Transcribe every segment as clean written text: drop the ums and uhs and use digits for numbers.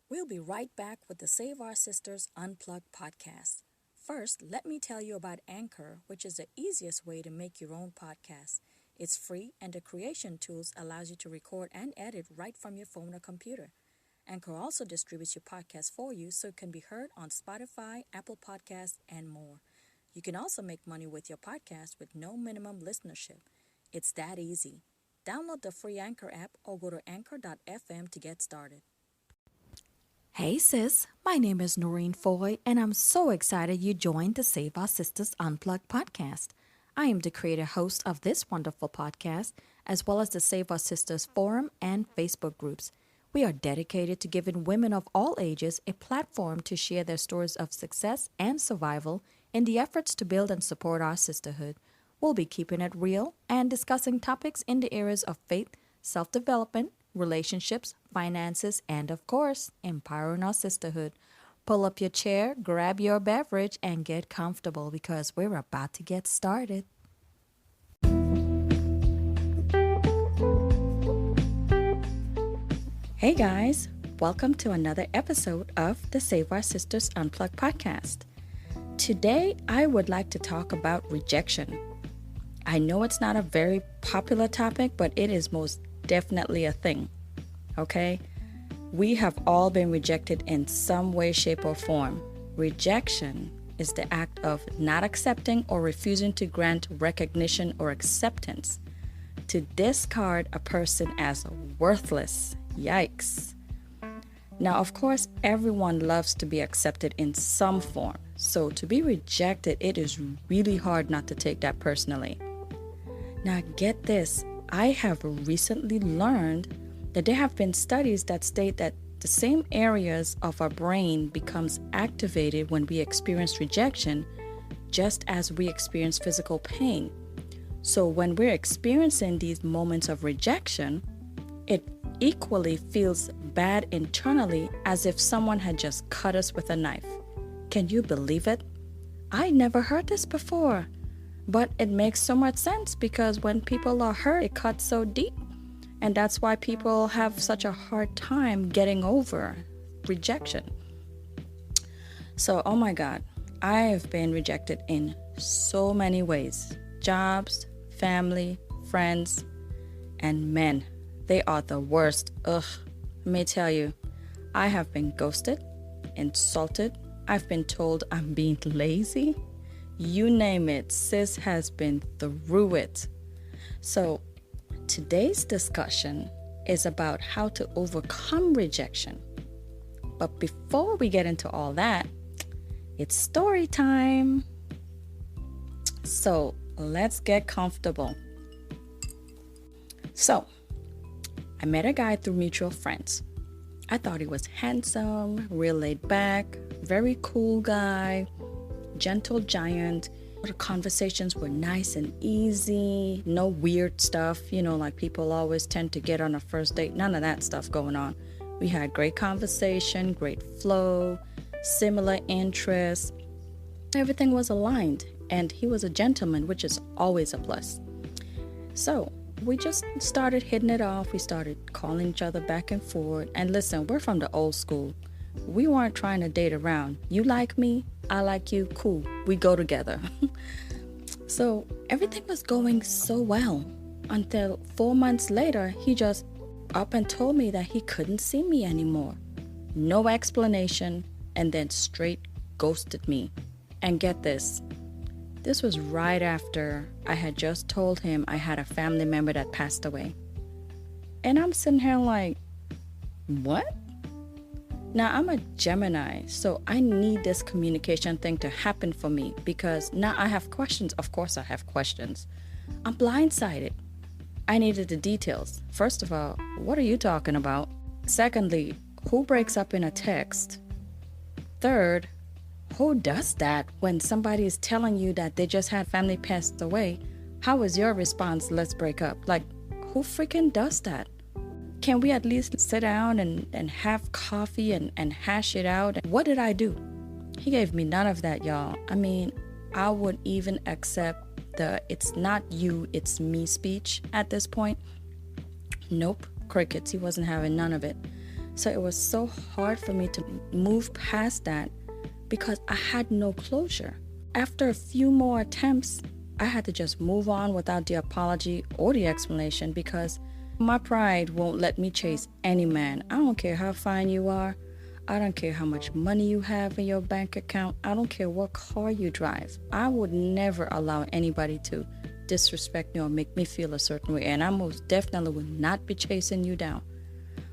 We'll be right back with the Save Our Sisters Unplugged podcast. First, let me tell you about Anchor, which is the easiest way to make your own podcast. It's free, and the creation tools allows you to record and edit right from your phone or computer. Anchor also distributes your podcast for you so it can be heard on Spotify, Apple Podcasts, and more. You can also make money with your podcast with no minimum listenership. It's that easy. Download the free Anchor app or go to anchor.fm to get started. Hey sis, my name is Norine Fahie, and I'm so excited you joined the Save Our Sisters Unplugged podcast. I am the creator host of this wonderful podcast, as well as the Save Our Sisters forum and Facebook groups. We are dedicated to giving women of all ages a platform to share their stories of success and survival in the efforts to build and support our sisterhood. We'll be keeping it real and discussing topics in the areas of faith, self-development, relationships, finances, and of course, empowering our sisterhood. Pull up your chair, grab your beverage, and get comfortable because we're about to get started. Hey guys, welcome to another episode of the Save Our Sisters Unplugged podcast. Today, I would like to talk about rejection. I know it's not a very popular topic, but it is most definitely a thing, okay? We have all been rejected in some way, shape, or form. Rejection is the act of not accepting or refusing to grant recognition or acceptance, to discard a person as worthless. Yikes. Now, of course, everyone loves to be accepted in some form, so to be rejected, it is really hard not to take that personally. Now, get this. I have recently learned that there have been studies that state that the same areas of our brain becomes activated when we experience rejection, just as we experience physical pain. So when we're experiencing these moments of rejection, it equally feels bad internally as if someone had just cut us with a knife. Can you believe it? I never heard this before. But it makes so much sense because when people are hurt, it cuts so deep. And that's why people have such a hard time getting over rejection. So, oh my God, I have been rejected in so many ways. Jobs, family, friends, and men. They are the worst. Ugh, let me tell you, I have been ghosted, insulted. I've been told I'm being lazy. You name it, sis has been through it. So today's discussion is about how to overcome rejection. But before we get into all that, it's story time. So let's get comfortable. So I met a guy through mutual friends. I thought he was handsome, real laid back, very cool guy. Gentle giant. The conversations were nice and easy, no weird stuff, like people always tend to get on a first date. None of that stuff going on. We had great conversation, great flow, similar interests. Everything was aligned, and he was a gentleman, which is always a plus. So we just started hitting it off. We started calling each other back and forth. And listen, we're from the old school. We weren't trying to date around. You like me, I like you, cool, we go together. So everything was going so well until 4 months later, he just up and told me that he couldn't see me anymore. No explanation, and then straight ghosted me. And get this, this was right after I had just told him I had a family member that passed away. And I'm sitting here like, what? Now, I'm a Gemini, so I need this communication thing to happen for me because now I have questions. Of course, I have questions. I'm blindsided. I needed the details. First of all, what are you talking about? Secondly, who breaks up in a text? Third, who does that when somebody is telling you that they just had family passed away? How is your response, let's break up? Like, who freaking does that? Can we at least sit down and have coffee and hash it out? What did I do? He gave me none of that, y'all. I mean, I would even accept the it's not you, it's me speech at this point. Nope, crickets. He wasn't having none of it. So it was so hard for me to move past that because I had no closure. After a few more attempts, I had to just move on without the apology or the explanation because my pride won't let me chase any man. I don't care how fine you are. I don't care how much money you have in your bank account. I don't care what car you drive. I would never allow anybody to disrespect me or make me feel a certain way. And I most definitely would not be chasing you down.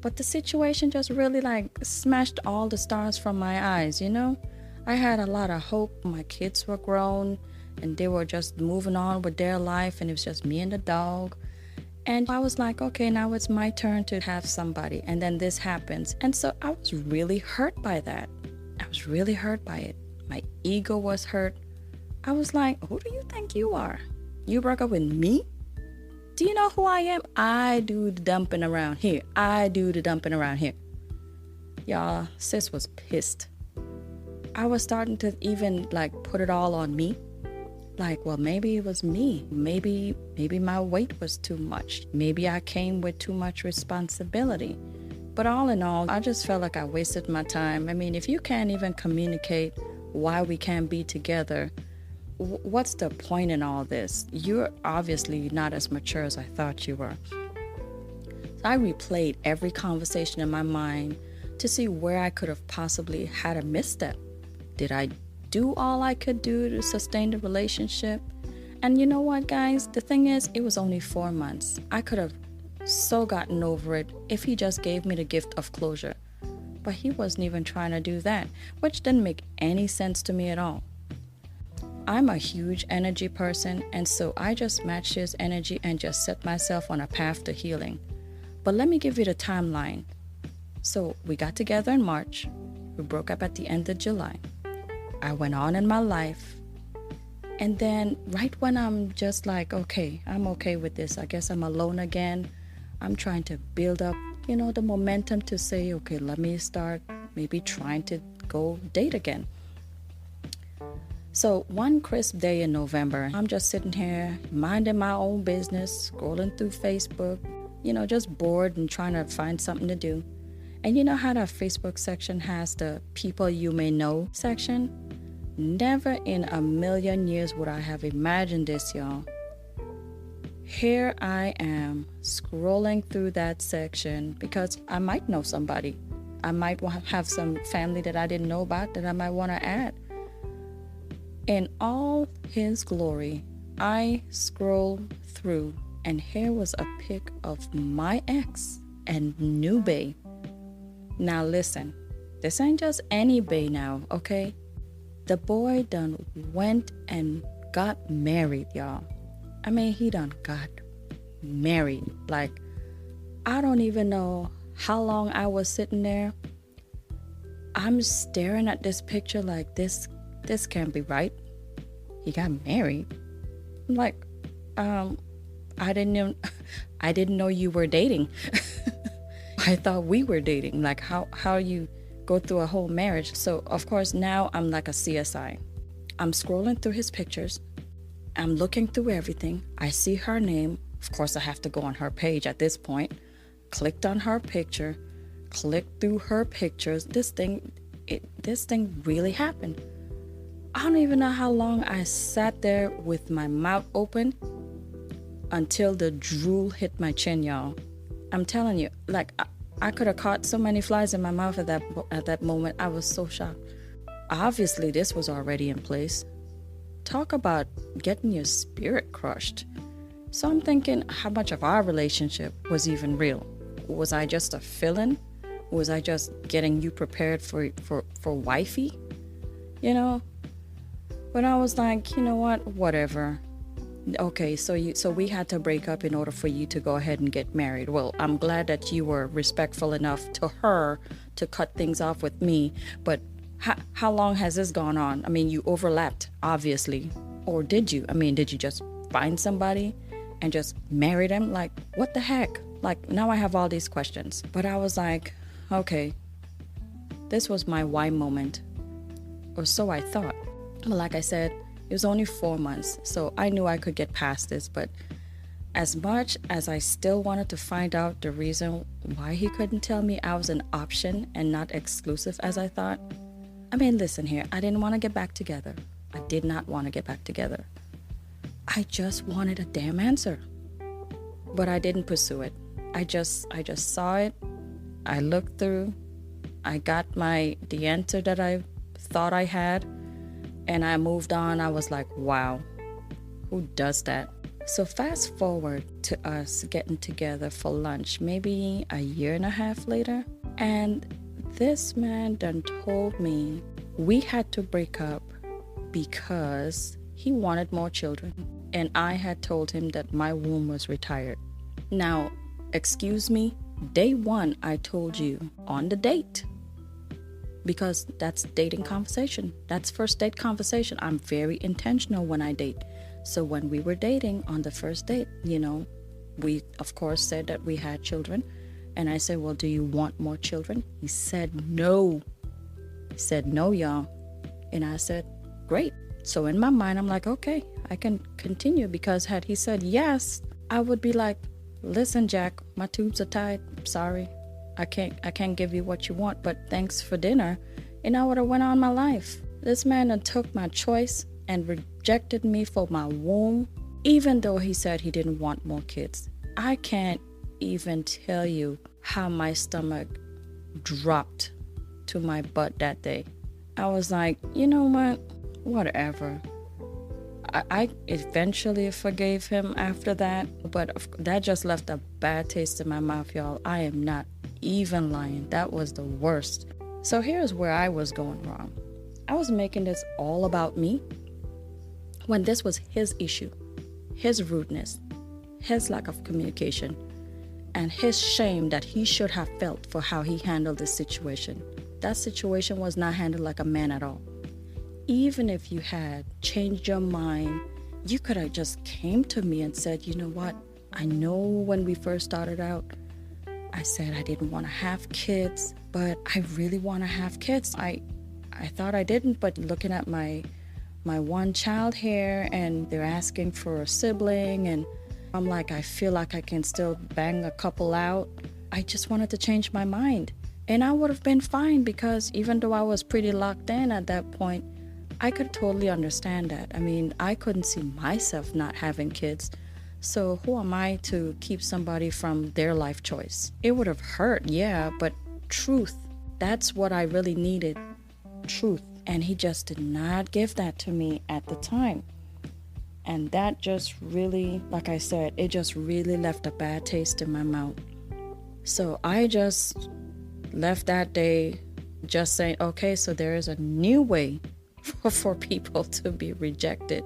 But the situation just really smashed all the stars from my eyes, you know? I had a lot of hope. My kids were grown and they were just moving on with their life, and it was just me and the dog. And I was like, okay, now it's my turn to have somebody. And then this happens. And so I was really hurt by that. I was really hurt by it. My ego was hurt. I was like, who do you think you are? You broke up with me? Do you know who I am? I do the dumping around here. I do the dumping around here. Y'all, sis was pissed. I was starting to even put it all on me. Well, maybe it was me. Maybe my weight was too much. Maybe I came with too much responsibility. But all in all, I just felt like I wasted my time. I mean, if you can't even communicate why we can't be together, what's the point in all this? You're obviously not as mature as I thought you were. So I replayed every conversation in my mind to see where I could have possibly had a misstep. Did I do all I could do to sustain the relationship? And you know what, guys? The thing is, it was only 4 months. I could have so gotten over it if he just gave me the gift of closure. But he wasn't even trying to do that, which didn't make any sense to me at all. I'm a huge energy person, and so I just matched his energy and just set myself on a path to healing. But let me give you the timeline. So we got together in March. We broke up at the end of July. I went on in my life. And then right when I'm just like, okay, I'm okay with this. I guess I'm alone again. I'm trying to build up, the momentum to say, okay, let me start maybe trying to go date again. So one crisp day in November, I'm just sitting here minding my own business, scrolling through Facebook, just bored and trying to find something to do. And you know how that Facebook section has the people you may know section? Never in a million years would I have imagined this, y'all. Here I am scrolling through that section because I might know somebody. I might have some family that I didn't know about that I might want to add. In all his glory, I scrolled through, and here was a pic of my ex and new bae. Now listen, this ain't just any bae now, okay? The boy done went and got married, y'all. I mean, he done got married. I don't even know how long I was sitting there. I'm staring at this picture like this can't be right. He got married. I'm like, I didn't know you were dating. I thought we were dating. How you go through a whole marriage. So of course now I'm like a CSI. I'm scrolling through his pictures. I'm looking through everything. I see her name. Of course I have to go on her page at this point. Clicked on her picture. Clicked through her pictures. This thing really happened. I don't even know how long I sat there with my mouth open until the drool hit my chin, y'all. I'm telling you, I could have caught so many flies in my mouth at that moment. I was so shocked. Obviously, this was already in place. Talk about getting your spirit crushed. So I'm thinking, how much of our relationship was even real? Was I just a fill-in? Was I just getting you prepared for wifey? But I was like, you know what? Whatever. Okay, so we had to break up in order for you to go ahead and get married. Well, I'm glad that you were respectful enough to her to cut things off with me. But how long has this gone on? I mean, you overlapped, obviously. Or did you? I mean, did you just find somebody and just marry them? What the heck? Now I have all these questions. But I was like, okay, this was my why moment. Or so I thought. But like I said, it was only 4 months, so I knew I could get past this. But as much as I still wanted to find out the reason why he couldn't tell me I was an option and not exclusive as I thought. I mean, listen here, I didn't want to get back together. I did not want to get back together. I just wanted a damn answer. But I didn't pursue it. I just saw it. I looked through. I got the answer that I thought I had, and I moved on. I was like, wow, who does that? So fast forward to us getting together for lunch, maybe a year and a half later, and this man done told me we had to break up because he wanted more children, and I had told him that my womb was retired. Now, excuse me, day one I told you on the date, because that's dating conversation. That's first date conversation. I'm very intentional when I date. So when we were dating on the first date, we of course said that we had children. And I said, well, do you want more children? He said, no. He said, no, y'all. And I said, great. So in my mind, I'm like, okay, I can continue, because had he said yes, I would be like, listen, Jack, my tubes are tied. Sorry. I can't give you what you want, but thanks for dinner. And I would have went on my life. This man took my choice and rejected me for my womb, even though he said he didn't want more kids. I can't even tell you how my stomach dropped to my butt that day. I was like, you know what? Whatever. I eventually forgave him after that, but that just left a bad taste in my mouth, y'all. I am not even lying. That was the worst. So here's where I was going wrong. I was making this all about me when this was his issue, his rudeness, his lack of communication, and his shame that he should have felt for how he handled this situation. That situation was not handled like a man at all. Even if you had changed your mind, you could have just came to me and said, you know what? I know when we first started out, I said I didn't want to have kids, but I really want to have kids. I thought I didn't, but looking at my one child here, and they're asking for a sibling, and I'm like, I feel like I can still bang a couple out. I just wanted to change my mind. And I would have been fine, because even though I was pretty locked in at that point, I could totally understand that. I mean, I couldn't see myself not having kids. So who am I to keep somebody from their life choice? It would have hurt, yeah, but truth, that's what I really needed. Truth. And he just did not give that to me at the time. And that just really, like I said, it just really left a bad taste in my mouth. So I just left that day just saying, okay, so there is a new way for people to be rejected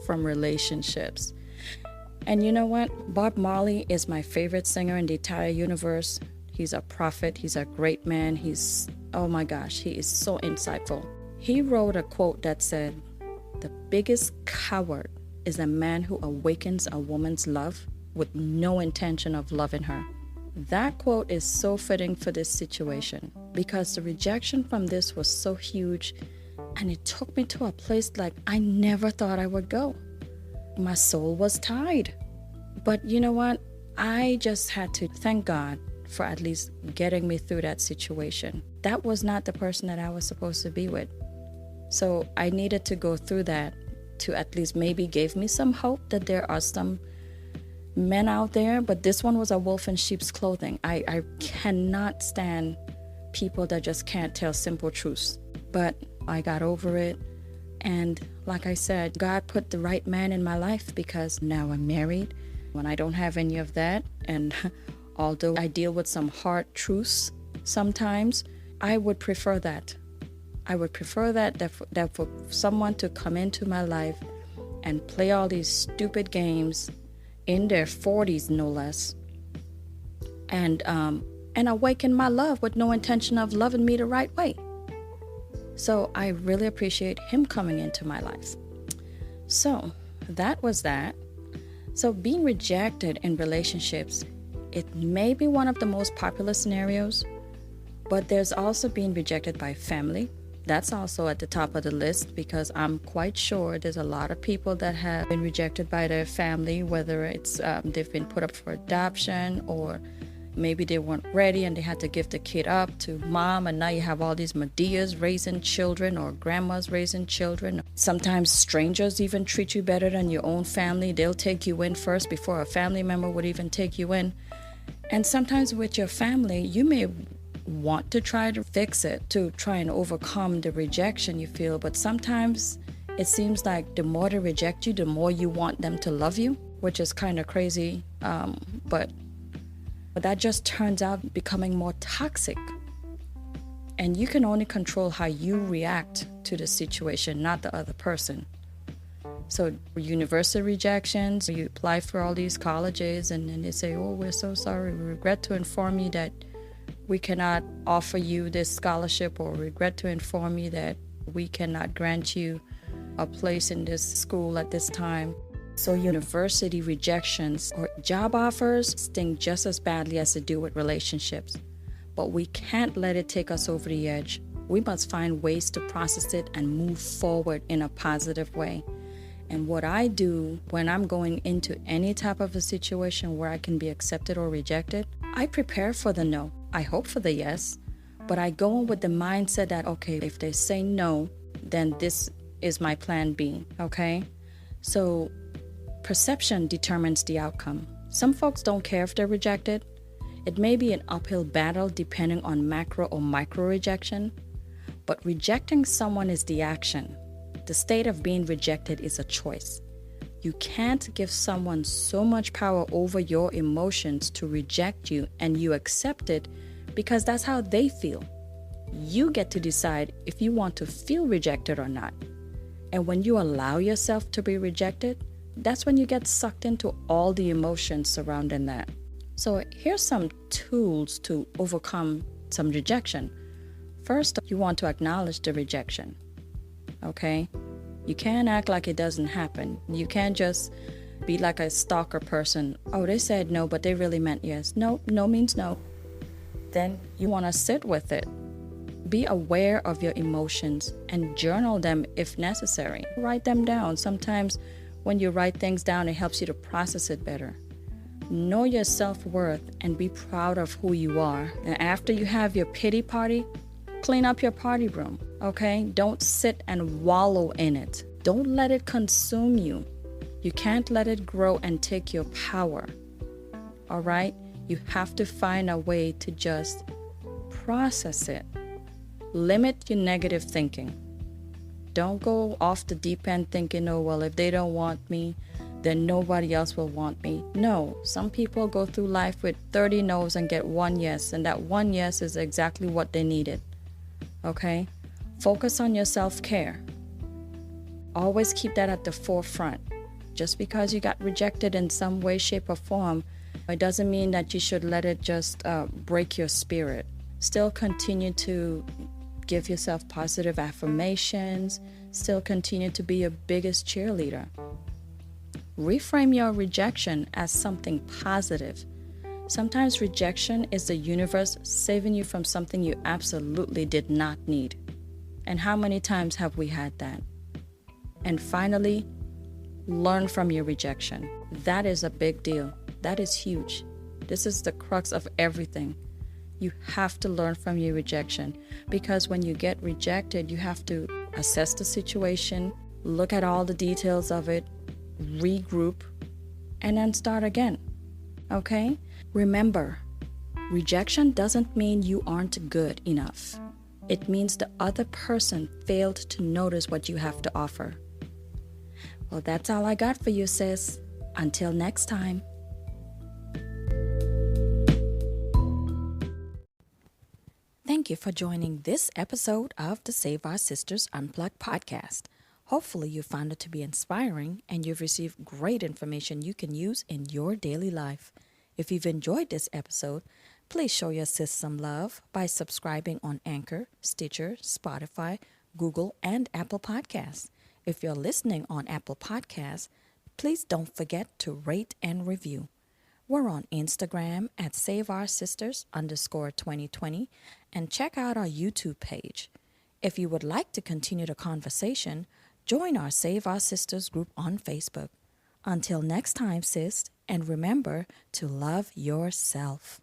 from relationships. And you know what? Bob Marley is my favorite singer in the entire universe. He's a prophet. He's a great man. Oh my gosh, he is so insightful. He wrote a quote that said, "The biggest coward is a man who awakens a woman's love with no intention of loving her." That quote is so fitting for this situation, because the rejection from this was so huge, and it took me to a place like I never thought I would go. My soul was tied. But you know what? I just had to thank God for at least getting me through that situation. That was not the person that I was supposed to be with. So I needed to go through that to at least maybe give me some hope that there are some men out there, but this one was a wolf in sheep's clothing. I cannot stand people that just can't tell simple truths. But I got over it. And like I said, God put the right man in my life, because now I'm married. When I don't have any of that, and although I deal with some hard truths sometimes, I would prefer that. I would prefer that for someone to come into my life and play all these stupid games in their 40s, no less, and awaken my love with no intention of loving me the right way. So I really appreciate him coming into my life. So that was that. So being rejected in relationships, it may be one of the most popular scenarios, but there's also being rejected by family, That's also at the top of the list because I'm quite sure there's a lot of people that have been rejected by their family, whether it's they've been put up for adoption, or maybe they weren't ready and they had to give the kid up to mom, and now you have all these Medias raising children or grandmas raising children. Sometimes strangers even treat you better than your own family. They'll take you in first before a family member would even take you in. And sometimes with your family, you may want to try to fix it, to try and overcome the rejection you feel, but sometimes it seems like the more they reject you, the more you want them to love you, which is kind of crazy, but that just turns out becoming more toxic. And you can only control how you react to the situation, not the other person. So universal rejections, you apply for all these colleges and then they say, oh, we're so sorry, we regret to inform you that we cannot offer you this scholarship, or regret to inform you that we cannot grant you a place in this school at this time. So university rejections or job offers sting just as badly as they do with relationships. But we can't let it take us over the edge. We must find ways to process it and move forward in a positive way. And what I do when I'm going into any type of a situation where I can be accepted or rejected, I prepare for the no. I hope for the yes, but I go in with the mindset that, okay, if they say no, then this is my plan B, okay? So perception determines the outcome. Some folks don't care if they're rejected. It may be an uphill battle depending on macro or micro rejection, but rejecting someone is the action. The state of being rejected is a choice. You can't give someone so much power over your emotions to reject you and you accept it because that's how they feel. You get to decide if you want to feel rejected or not. And when you allow yourself to be rejected, that's when you get sucked into all the emotions surrounding that. So here's some tools to overcome some rejection. First, you want to acknowledge the rejection. Okay? You can't act like it doesn't happen. You can't just be like a stalker person. Oh, they said no, but they really meant yes. No, no means no. Then you want to sit with it. Be aware of your emotions and journal them if necessary. Write them down. Sometimes when you write things down, it helps you to process it better. Know your self-worth and be proud of who you are. And after you have your pity party, clean up your party room, okay? Don't sit and wallow in it. Don't let it consume you. You can't let it grow and take your power, all right? You have to find a way to just process it. Limit your negative thinking. Don't go off the deep end thinking, oh, well, if they don't want me, then nobody else will want me. No, some people go through life with 30 no's and get one yes, and that one yes is exactly what they needed. Okay? Focus on your self-care. Always keep that at the forefront. Just because you got rejected in some way, shape, or form, it doesn't mean that you should let it just break your spirit. Still continue to give yourself positive affirmations. Still continue to be your biggest cheerleader. Reframe your rejection as something positive. Sometimes rejection is the universe saving you from something you absolutely did not need. And how many times have we had that? And finally, learn from your rejection. That is a big deal. That is huge. This is the crux of everything. You have to learn from your rejection, because when you get rejected, you have to assess the situation, look at all the details of it, regroup, and then start again. Okay? Remember, rejection doesn't mean you aren't good enough. It means the other person failed to notice what you have to offer. Well, that's all I got for you, sis. Until next time. Thank you for joining this episode of the Save Our Sisters Unplugged podcast. Hopefully you found it to be inspiring and you've received great information you can use in your daily life. If you've enjoyed this episode, please show your sis some love by subscribing on Anchor, Stitcher, Spotify, Google, and Apple Podcasts. If you're listening on Apple Podcasts, please don't forget to rate and review. We're on Instagram at SaveOurSisters_2020 and check out our YouTube page. If you would like to continue the conversation, join our Save Our Sisters group on Facebook. Until next time, sis, and remember to love yourself.